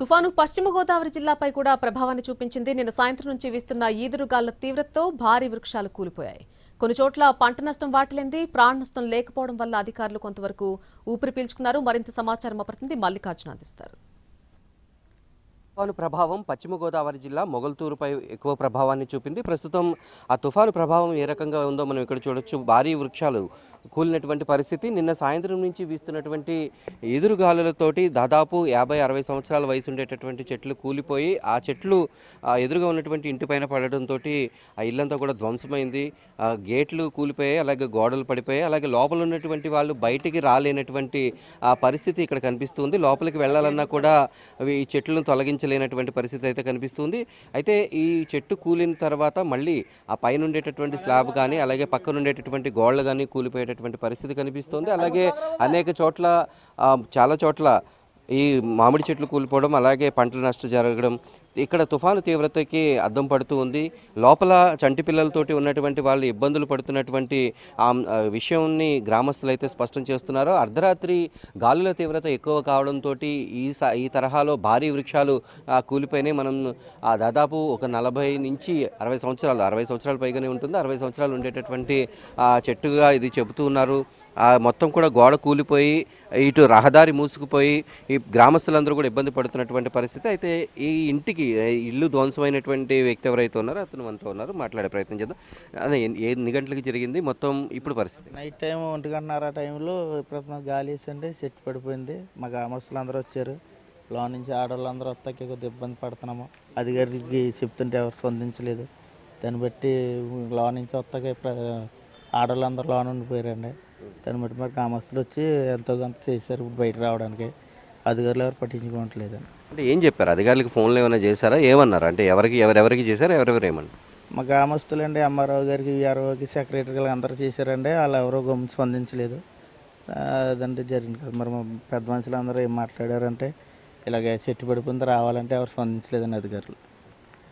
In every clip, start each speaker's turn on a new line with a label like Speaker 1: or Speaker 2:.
Speaker 1: తుఫాను పశ్చిమ గోదావరి జిల్లాపై కూడా ప్రభావాన్ని చూపించింది. నిన్న సాయంత్రం నుంచి వీస్తున్న ఈదురుగాళ్ల తీవ్రతతో భారీ వృక్షాలు కూలిపోయాయి. కొన్ని చోట్ల పంట నష్టం వాటిల్లింది. ప్రాణ నష్టం లేకపోవడం వల్ల అధికారులు కొంతవరకు ఊపిరి పీల్చుకున్నారు. మరింత సమాచారం మా ప్రతినిధి మల్లికార్జున అందిస్తారు.
Speaker 2: తుఫాను ప్రభావం పశ్చిమ గోదావరి జిల్లా మొగల్తూరుపై ఎక్కువ ప్రభావాన్ని చూపింది. ప్రస్తుతం ఆ తుఫాను ప్రభావం ఏ రకంగా ఉందో మనం ఇక్కడ చూడొచ్చు. భారీ వృక్షాలు కూలినటువంటి పరిస్థితి. నిన్న సాయంత్రం నుంచి వీస్తున్నటువంటి ఎదురుగాలులతోటి దాదాపు 50-60 సంవత్సరాల వయసు ఉండేటటువంటి చెట్లు కూలిపోయి ఆ చెట్లు ఎదురుగా ఉన్నటువంటి ఇంటిపైన పడడంతో ఆ ఇల్లంతా కూడా ధ్వంసమైంది. గేట్లు కూలిపోయాయి, అలాగే గోడలు పడిపోయాయి, అలాగే లోపల ఉన్నటువంటి వాళ్ళు బయటికి రాలేనటువంటి ఆ పరిస్థితి ఇక్కడ కనిపిస్తుంది. లోపలికి వెళ్ళాలన్నా కూడా ఈ చెట్లను తొలగించలేనటువంటి పరిస్థితి అయితే కనిపిస్తుంది. అయితే ఈ చెట్టు కూలిన తర్వాత మళ్ళీ ఆ పైన ఉండేటటువంటి స్లాబ్ కానీ అలాగే పక్కన ఉండేటటువంటి గోడలు కానీ కూలిపోయేటటువంటి పరిస్థితి కనిపిస్తుంది. అలాగే అనేక చోట్ల చాలా చోట్ల ఈ మామిడి చెట్లు కూలిపోవడం, అలాగే పంటల నష్టం జరగడం ఇక్కడ తుఫాను తీవ్రతకి అద్దం పడుతూ ఉంది. లోపల చంటి పిల్లలతోటి ఉన్నటువంటి వాళ్ళు ఇబ్బందులు పడుతున్నటువంటి విషయాన్ని గ్రామస్తులు అయితే స్పష్టం చేస్తున్నారు. అర్ధరాత్రి గాలుల తీవ్రత ఎక్కువ కావడంతో ఈ తరహాలో భారీ వృక్షాలు కూలిపోయినాయి. మనం దాదాపు ఒక 40 నుంచి 60 సంవత్సరాలు 60 సంవత్సరాల పైగానే ఉంటుంది. 60 సంవత్సరాలు ఉండేటటువంటి చెట్టుగా ఇది చెబుతూ ఉన్నారు. మొత్తం కూడా గోడ కూలిపోయి ఇటు రహదారి మూసుకుపోయి ఈ గ్రామస్తులందరూ కూడా ఇబ్బంది పడుతున్నటువంటి పరిస్థితి. అయితే ఈ ఇంటికి ఇల్లు ధ్వంసమైనటువంటి వ్యక్తి ఎవరైతే ఉన్నారో అతను మనతో ఉన్నారు, మాట్లాడే ప్రయత్నం చేద్దాం. అదే ఎన్ని గంటలకి జరిగింది మొత్తం ఇప్పుడు పరిస్థితి?
Speaker 3: నైట్ టైం 1:30 టైంలో విపరీతంగా గాలి వేసండి, చెట్టు పడిపోయింది. మా గ్రామస్తులు అందరూ వచ్చారు. లోన్ నుంచి ఆడవాళ్ళందరూ వస్తాకి కొద్దిగా ఇబ్బంది పడుతున్నాము. అధికారులకి చెప్తుంటే ఎవరు స్పందించలేదు. దాన్ని బట్టి లోన్ నుంచి వస్తాక ఆడవాళ్ళందరూ లోన్ ఉండిపోయారండి. దాన్ని బట్టి మరి గ్రామస్తులు వచ్చి ఎంతో కొంత చేశారు. ఇప్పుడు బయట రావడానికి అధికారులు ఎవరు పట్టించుకోవట్లేదండి.
Speaker 2: అంటే ఏం చెప్పారు? అధికారులకు ఫోన్లు ఏమైనా చేశారా? ఏమన్నారు? అంటే ఎవరెవరికి చేశారు, ఎవరెవరు ఏమన్నారు?
Speaker 3: మా గ్రామస్తులండి ఎంఆర్ఓ గారికి, విఆర్ఓకి, సెక్రటరీ గారికి అందరూ చేశారండి. వాళ్ళు ఎవరో గమ్ము స్పందించలేదు. అదంటే జరిగింది కదా. మరి మా పెద్ద మనుషులు అందరూ ఏం మాట్లాడారంటే ఇలాగే చెట్టు పడిపోయింది రావాలంటే ఎవరు స్పందించలేదండి అధికారులు.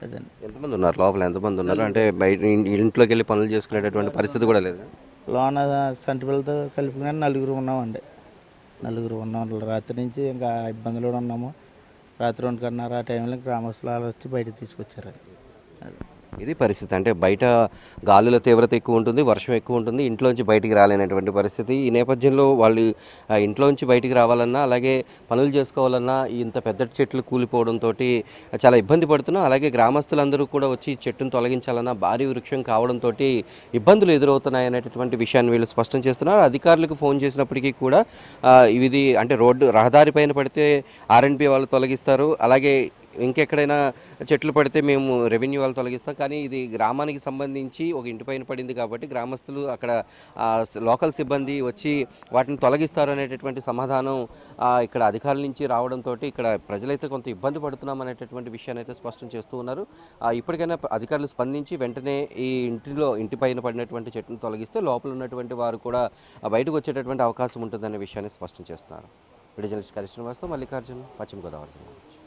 Speaker 3: అదండి.
Speaker 2: ఎంతమంది ఉన్నారు లోపల? ఎంతమంది ఉన్నారు? అంటే బయట ఇంట్లోకి వెళ్ళి పనులు చేసుకునేటటువంటి పరిస్థితి కూడా లేదు.
Speaker 3: లోన సంటి పిల్లలతో కలుపుకుని నలుగురు ఉన్నామండి. నలుగురు ఉన్నాం. రాత్రి నుంచి ఇంకా ఇబ్బందులు ఉన్నాము. రాత్రి 1:30 ఆ టైంలో గ్రామస్తులు వచ్చి బయటకు తీసుకొచ్చారండి. అది
Speaker 2: ఇది పరిస్థితి. అంటే బయట గాలుల తీవ్రత ఎక్కువ ఉంటుంది, వర్షం ఎక్కువ ఉంటుంది, ఇంట్లోంచి బయటికి రాలేనటువంటి పరిస్థితి. ఈ నేపథ్యంలో వాళ్ళు ఇంట్లోంచి బయటికి రావాలన్నా అలాగే పనులు చేసుకోవాలన్నా ఇంత పెద్ద చెట్లు కూలిపోవడంతో చాలా ఇబ్బంది పడుతున్నాం. అలాగే గ్రామస్తులందరూ కూడా వచ్చి చెట్టును తొలగించాలన్నా భారీ వృక్షం కావడంతో ఇబ్బందులు ఎదురవుతున్నాయి అనేటటువంటి విషయాన్ని వీళ్ళు స్పష్టం చేస్తున్నారు. అధికారులకు ఫోన్ చేసినప్పటికీ కూడా ఇది అంటే రహదారి పైన పడితే ఆర్ఎండ్బి వాళ్ళు తొలగిస్తారు, అలాగే ఇంకెక్కడైనా చెట్లు పడితే మేము రెవెన్యూ వాళ్ళు తొలగిస్తాం, కానీ ఇది గ్రామానికి సంబంధించి ఒక ఇంటిపైన పడింది కాబట్టి గ్రామస్తులు అక్కడ లోకల్ సిబ్బంది వచ్చి వాటిని తొలగిస్తారు అనేటటువంటి సమాధానం ఇక్కడ అధికారుల నుంచి రావడంతో ఇక్కడ ప్రజలైతే కొంత ఇబ్బంది పడుతున్నాం అనేటటువంటి విషయాన్ని అయితే స్పష్టం చేస్తూ ఉన్నారు. ఇప్పటికైనా అధికారులు స్పందించి వెంటనే ఈ ఇంటిపైన పడినటువంటి చెట్టును తొలగిస్తే లోపల ఉన్నటువంటి వారు కూడా బయటకు వచ్చేటటువంటి అవకాశం ఉంటుందనే విషయాన్ని స్పష్టం చేస్తున్నారు. వీడియో జర్నలిస్ట్ కృష్ణవాస్తో మల్లికార్జున్, పశ్చిమ గోదావరి జిల్లా.